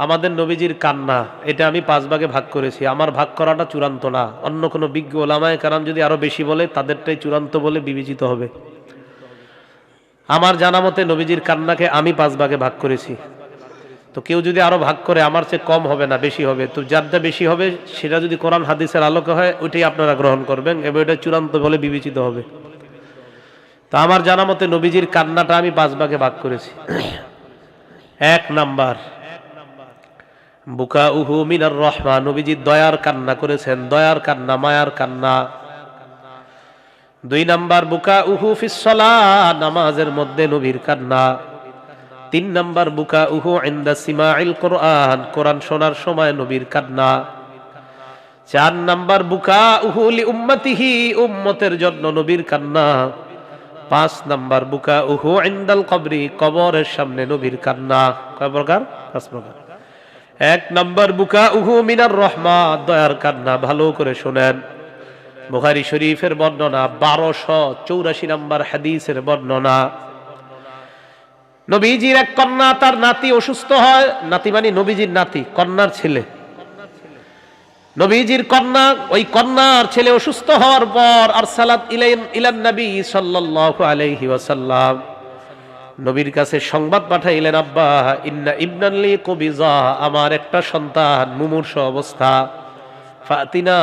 আমাদের নবীজির কান্না এটা আমি 5 ভাগে ভাগ করেছি। আমার ভাগ করাটা চূড়ান্ত না, অন্য কোনো বিজ্ঞ ওলামায়ে কেরাম যদি আরো বেশি বলে তাদেরটাই চূড়ান্ত বলে বিবেচিত হবে। আমার জানা মতে নবীজির কান্নাকে আমি 5 ভাগে ভাগ করেছি। তো কেউ যদি আরো ভাগ করে আমার চেয়ে কম হবে না, বেশি হবে। তো যারটা বেশি হবে সেটা যদি কোরআন হাদিসের আলোকে হয় ওইটাই আপনারা গ্রহণ করবেন এবং এটা চূড়ান্ত বলে বিবেচিত হবে। তো আমার জানা মতে নবীজির কান্নাটা আমি 5 ভাগে ভাগ করেছি। 1 নাম্বার বুকাউহু মিনার রাহমা, নবীজি দয়ার কান্না করেছেন, দয়ার কান্না, মায়ার কান্না। 2 নাম্বার বুকাউহু ফিস সালাহ, নামাজের মধ্যে নবীর কান্না। 3 নাম্বার বুকাউহু ইনদা সিমাইল কোরআন, কোরআন শোনার সময় নবীর কান্না। 4 নাম্বার বুকাউহু লি উম্মতিহি, উম্মতের জন্য নবীর কান্না। 5 নাম্বার বুকাউহু ইনদাল কবরি, কবরের সামনে নবীর কান্না। কয় প্রকার? 5 প্রকার। 1 নাম্বার বুকাউহু মিনার রাহমা, দয়ার কান্না। ভালো করে শুনেন, বুখারী শরীফের বর্ণনা, 1284 নাম্বার হাদিসের বর্ণনা। নবীজির এক কন্যা, তার নাতি অসুস্থ হয়। নাতি মানে নবীজির নাতি, কন্যার ছেলে। নবীজির কন্যা, ওই কন্যার ছেলে অসুস্থ হওয়ার পর আরসালাত ইলান নবী সাল্লাল্লাহু আলাইহি ওয়াসাল্লাম, নবীর কাছে সংবাদ পাঠাইলেন, আব্বা ইন্না ইবনান লি কুবিজা, আমার একটা সন্তান মুমূর্ষ অবস্থা, ফাতিনা,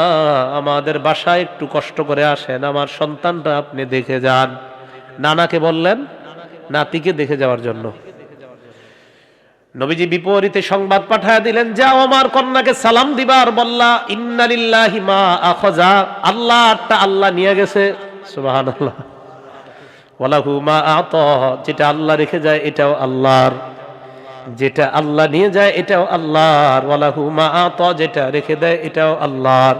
আমাদের বাসায় একটু কষ্ট করে আসেন, আমার সন্তানটা আপনি দেখে যান। নানাকে বললেন নাতিকে দেখে যাওয়ার জন্য। নবীজি বিপরীতে সংবাদ পাঠায় দিলেন, যাও আমার কন্যাকে সালাম দিবা আর বললা ইন্না লিল্লাহি মা আখাযা, আল্লাহটা আল্লাহ নিয়ে গেছে, সুবহানাল্লাহ। ওয়ালাহু মা আতা, যেটা আল্লাহ রেখে যায় এটাও আল্লাহর, যেটা আল্লাহ নিয়ে যায় এটাও আল্লাহর। ওয়ালাহু মা আতা, যেটা রেখে দেয় এটাও আল্লাহর।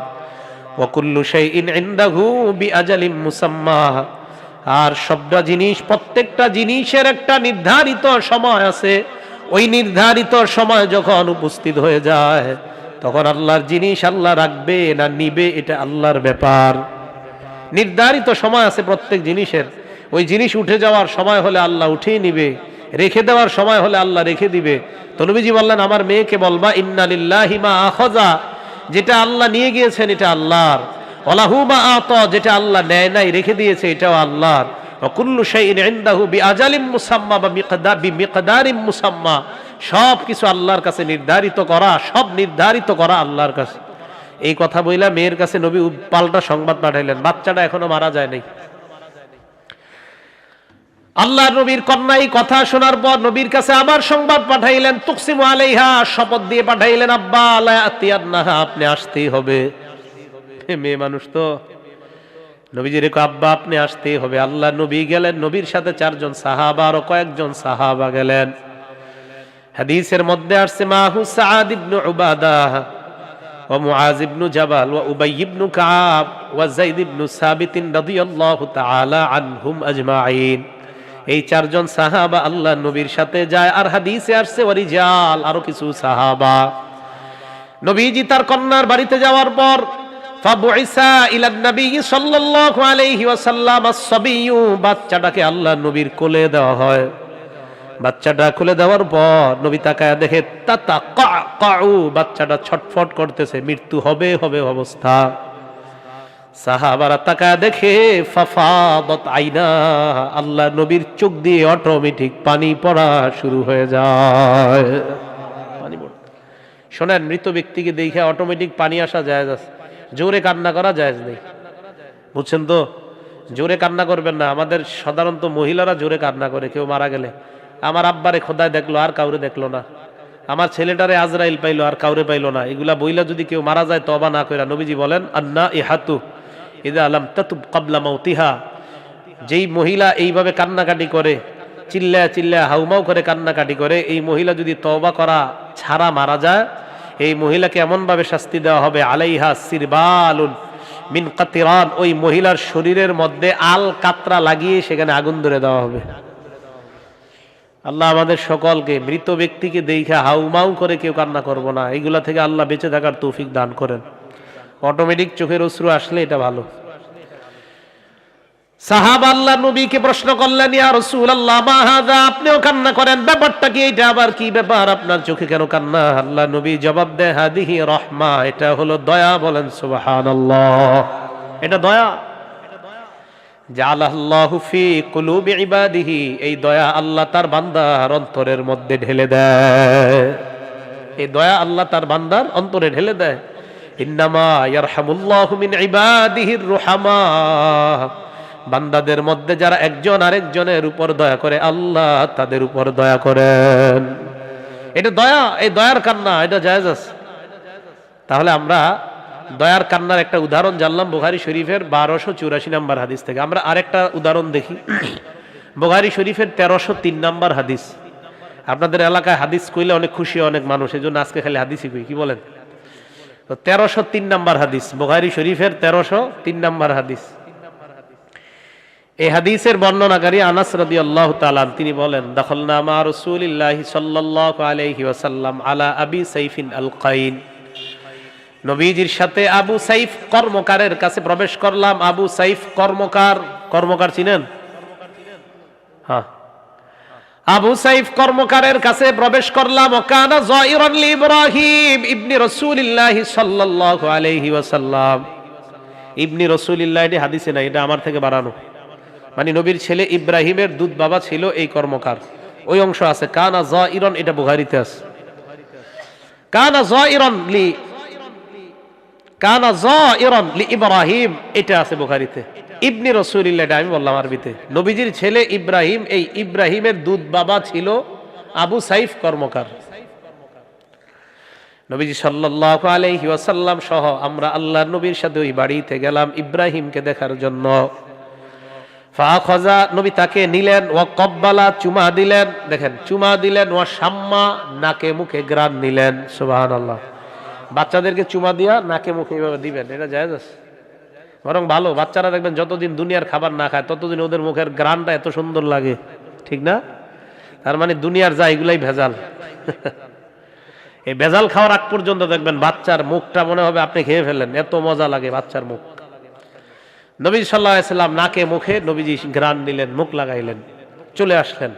ওয়া কুল্লু শাইইন ইনদাহু বিআজালিম মুসাম্মা, আর সবটা জিনিস, প্রত্যেকটা জিনিসের একটা নির্ধারিত সময় আছে। ওই নির্ধারিত সময় যখন উপস্থিত হয়ে যায় তখন আল্লাহর জিনিস আল্লাহ রাখবে না নিবে এটা আল্লাহর ব্যাপার। নির্ধারিত সময় আছে প্রত্যেক জিনিসের। ওই জিনিস উঠে যাওয়ার সময় হলে আল্লাহ উঠিয়ে নিবে, রেখে দেওয়ার সময় হলে আল্লাহ রেখে দিবে। তো নবীজি বললেন, আমার মেয়েকে বলবা ইন্না লিল্লাহি মা আখাযা, যেটা আল্লাহ নিয়ে গিয়েছেন এটা আল্লাহর। ওয়ালাহু মা আতা, যেটা আল্লাহ নেয় নাই রেখে দিয়েছে এটাও আল্লাহর। ওয়া কুল্লু শাইইন ইনদাহু বিআজালিম মুসাম্মা বা বিমিকদারিম মুসাম্মা, সব কিছু আল্লাহর কাছে নির্ধারিত করা, সব নির্ধারিত করা আল্লাহর কাছে। এই কথা বইলা মেয়ের কাছে নবী পাল্টা সংবাদ পাঠাইলেন, বাচ্চাটা এখনো মারা যায় নাই। আল্লাহর নবীর কন্যা এই কথা শোনার পর নবীর কাছে আবার সংবাদ পাঠাইলেন, তুকসিমু আলাইহা, শপথ দিয়ে পাঠাইলেন, আব্বা লা ইয়াতিয়ান্নাহা, আপনি আসতেই হবে। মেয়ে মানুষ তো, নবীজি রেখো আব্বা আপনি আসতেই হবে। আল্লাহ নবী গেলেন, নবীর সাথে 4 জন সাহাবা, আরো কয়েকজন সাহাবা গেলেন। হাদিসের মধ্যে আসছে, মাহু সাআদ ইবনে উবাদাহ ওয়া মুআজ ইবনে জাবাল ওয়া উবাই ইবনে কাব ওয়া যায়েদ ইবনে সাবিত রাদিয়াল্লাহু তাআলা আনহুম আজমাইন। এই 4 জন সাহাবা আল্লাহ নবীর সাথে যায়। আর হাদিসে আসছে ওয়া রিজাল, আরো কিছু সাহাবা। নবীজি তার কন্যার বাড়িতে যাওয়ার পর ফাবুইসা ইলান নবী সাল্লাল্লাহু আলাইহি ওয়াসাল্লাম as-সাবিয়্যু, বাচ্চাটাকে আল্লাহ নবীর কোলে দেওয়া হয়। বাচ্চাটা খুলে দেওয়ার পর নবী তাকায় দেখে তাতাকাউ, বাচ্চাটা ছটফট করতেছে, মৃত্যু হবে হবে অবস্থা। সাহাবারা তাকায় দেখে ফাফাদাত আইনা, আল্লাহ নবীর চোখ দিয়ে অটোমেটিক পানি পড়া শুরু হয়ে যায়। পানি পড়ে, শোনেন, মৃত ব্যক্তিকে দেখে অটোমেটিক পানি আসা জায়েজ আছে, জোরে কান্না করা জায়েজ নেই, বুঝছেন তো? জোরে কান্না করবেন না। আমাদের সাধারণত মহিলারা জোরে কান্না করে কেউ মারা গেলে। আমার আব্বারে খোদায় দেখলো আর কাউরে দেখলো না, আমার ছেলেটারে আজরাইল পাইলো আর কাউরে পাইলো না, এগুলা বইলা যদি কেউ মারা যায় তওবা না কইরা, নবীজি বলেন আন্না ইহাতু ইযা লাম তাতুব ক্বাবলা মাউতিহা, যেই মহিলা এইভাবে কান্নাকাটি করে, চিল্লায়া চিল্লায়া হাউমাউ করে কান্নাকাটি করে, এই মহিলা যদি তওবা করা ছাড়া মারা যায়, এই মহিলাকে এমন ভাবে শাস্তি দেওয়া হবে, আলাইহা সিরবালুন মিন কাতিরান, ওই মহিলার শরীরের মধ্যে আল কাতরা লাগিয়ে সেখানে আগুন ধরে দেওয়া হবে। আল্লাহ আমাদের সকলকে মৃত ব্যক্তিকে দেখে হাউমাউ করে কেউ কান্না করবো না, এগুলা থেকে আল্লাহ বেঁচে থাকার তৌফিক দান করেন। অটোমেটিক চোখের অশ্রু আসলে এটা ভালো। সাহাবা আল্লাহ নবীকে প্রশ্ন করলেন, ইয়া রাসূলুল্লাহ মা হাযা, আপনিও কান্না করেন, ব্যাপারটা কি? এটা আবার কি ব্যাপার? আপনার চোখে কেন কান্না? আল্লাহ নবী জবাব দেয়, হাদিহি রাহমা, এটা হলো দয়া। বলেন সুবহানাল্লাহ, এটা দয়া। জাআলাল্লাহু ফি কুলুবি ইবাদিহি, এই দয়া আল্লাহ তার বান্দার অন্তরের মধ্যে ঢেলে দেয়। এই দয়া আল্লাহ তার বান্দার অন্তরে ঢেলে দেয়। ইন্নামা ইয়ারহামুল্লাহু মিন ইবাদিহির রুহামা, বান্দাদের মধ্যে যারা একজন আরেকজনের উপর দয়া করে আল্লাহ তাদের উপর দয়া করেন। এটা দয়া, এই দয়ার কান্না, এটা জায়েজ আছে। তাহলে আমরা দয়ার কান্নার একটা উদাহরণ জানলাম বুখারী শরীফের 1284 নম্বর হাদিস থেকে। আমরা আরেকটা উদাহরণ দেখি, বুখারী শরীফের 1303 নম্বর হাদিস। আপনাদের এলাকায় হাদিস কইলে অনেক খুশি অনেক মানুষ, এই জন্য আজকে খালি হাদিসই কই, কি বলেন? তো 1303 নম্বর হাদিস, বুখারী শরীফের 1303 নম্বর হাদিস। এই হাদিসের বর্ণনাকারী আনাস রাদিয়াল্লাহু তাআলা তিনি বলেন, দাখালনা মা রাসূলিল্লাহি সাল্লাল্লাহু আলাইহি ওয়াসাল্লাম আলা আবি সাইফিন আল কাইন, নবীজির সাথে আবু সাইফ কর্মকারের কাছে প্রবেশ করলাম। আবু সাইফ কর্মকার, কর্মকার চিনেন? হ্যাঁ, আবু সাইফ কর্মকারের কাছে প্রবেশ করলাম। ওয়াকানা যায়িরান লি ইব্রাহিম ইবনে রাসূলিল্লাহি সাল্লাল্লাহু আলাইহি ওয়াসাল্লাম। ইবনে রাসূলিল্লাহ, এটি হাদিসে না, এটা আমার থেকে বানানো। মানে নবীর ছেলে ইব্রাহিমের দুধ বাবা ছিল এই কর্মকার, ওই অংশ আছে। কানা যায়িরান, এটা বুখারীতে আছে। কানা যায়িরান লি ইব্রাহিম, এটা আছে বুখারীতে। ইবনে রাসূলিল্লাহ, এটা আমি বললাম আরবিতে। নবীজির ছেলে ইব্রাহিম, এই ইব্রাহিমের দুধ বাবা ছিল আবু সাইফ কর্মকার। নবীজি সাল্লাল্লাহু আলাইহি ওয়াসাল্লাম সহ আমরা আল্লাহর নবীর সাথে ওই বাড়িতে গেলাম ইব্রাহিমকে দেখার জন্য। ফাখাযা, নবী তাকে নিলেন। ওয়া কব্বালা, চুমা দিলেন। দেখেন, চুমা দিলেন। ওয়া শাম্মা, নাকে মুখে ঘ্রাণ নিলেন। সুবহানাল্লাহ। বাচ্চাদেরকে চুমা দিয়া নাকে মুখে এইভাবে দিবেন, এটা জায়েজ আছে। বরং ভালো, বাচ্চারা দেখবেন যতদিন দুনিয়ার খাবার না খায় ততদিন ওদের মুখের ঘ্রাণটা এত সুন্দর লাগে, ঠিক না? তার মানে দুনিয়ার যা এগুলাই ভেজাল। এই ভেজাল খাওয়ার আগ পর্যন্ত দেখবেন বাচ্চার মুখটা মনে হবে আপনি খেয়ে ফেলেন, এত মজা লাগে বাচ্চার মুখ। নবী সাল্লাল্লাহু আলাইহি সাল্লাম নাকে মুখে নবীজি ঘ্রাণ নিলেন, মুখ লাগাইলেন, চলে আসলেন।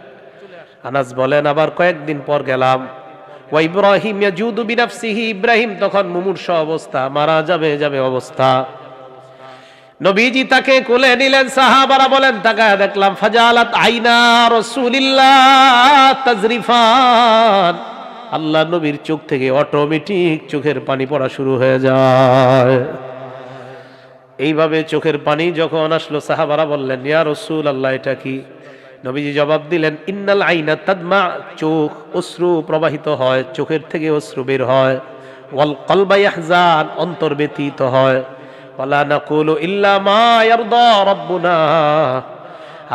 আনাস বলেন, আবার কয়েকদিন পর গেলাম। ওয়া ইব্রাহিম ইয়াজুদু বিনাফসিহি, ইব্রাহিম তখন মুমূর্ষ অবস্থা, মারা যাবে অবস্থা। নবীজি তাকে কোলে নিলেন। সাহাবারা বলেন, তাকায় দেখলাম ফাজালাত আইনা রাসূলিল্লাহ তাজরিফান, আল্লাহ নবীর চোখ থেকে অটোমেটিক চোখের পানি পড়া শুরু হয়ে যায়। এইভাবে চোখের পানি যখন আসলো, সাহাবারা বললেন, ইয়া রাসূলুল্লাহ, এটা কি? নবীজি জবাব দিলেন, ইন্নাল আইনা তাদমা, চোখ অশ্রু প্রবাহিত হয়, চোখের থেকে অশ্রু বের হয়। ওয়াল কলবা ইয়াহজান, অন্তর ব্যথিত হয়। ওয়ালা নাকুলু ইল্লা মা ইয়ারদা রাব্বুনা,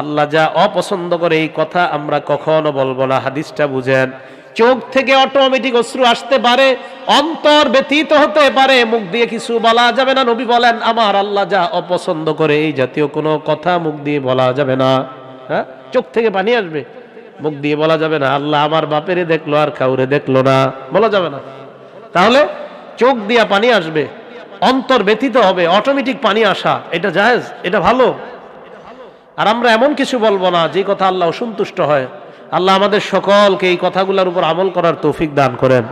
আল্লাহ যা অপছন্দ করে এই কথা আমরা কখনো বলবো না। হাদিসটা বুঝেন, চোখ থেকে অটোমেটিক অশ্রু আসতে পারে, অন্তর ব্যথিত হতে পারে, মুখ দিয়ে কিছু বলা যাবে না। নবী বলেন, আমার আল্লাহ যা অপছন্দ করে এই জাতীয় কোনো কথা মুখ দিয়ে বলা যাবে না। হ্যাঁ, চোখ থেকে পানি আসবে, মুখ দিয়ে বলা যাবে না, আল্লাহ আমার বাপেরে দেখলো আর কাউরে দেখলো না, বলা যাবে না। তাহলে চোখ দিয়া পানি আসবে, অন্তর ব্যথিত হবে, অটোমেটিক পানি আসা, এটা জায়েজ, এটা ভালো। আর আমরা এমন কিছু বলবো না যে কথা আল্লাহ অসন্তুষ্ট হয়। আল্লাহ আমাদের সকলকে এই কথাগুলোর উপর আমল করার তৌফিক দান করেন।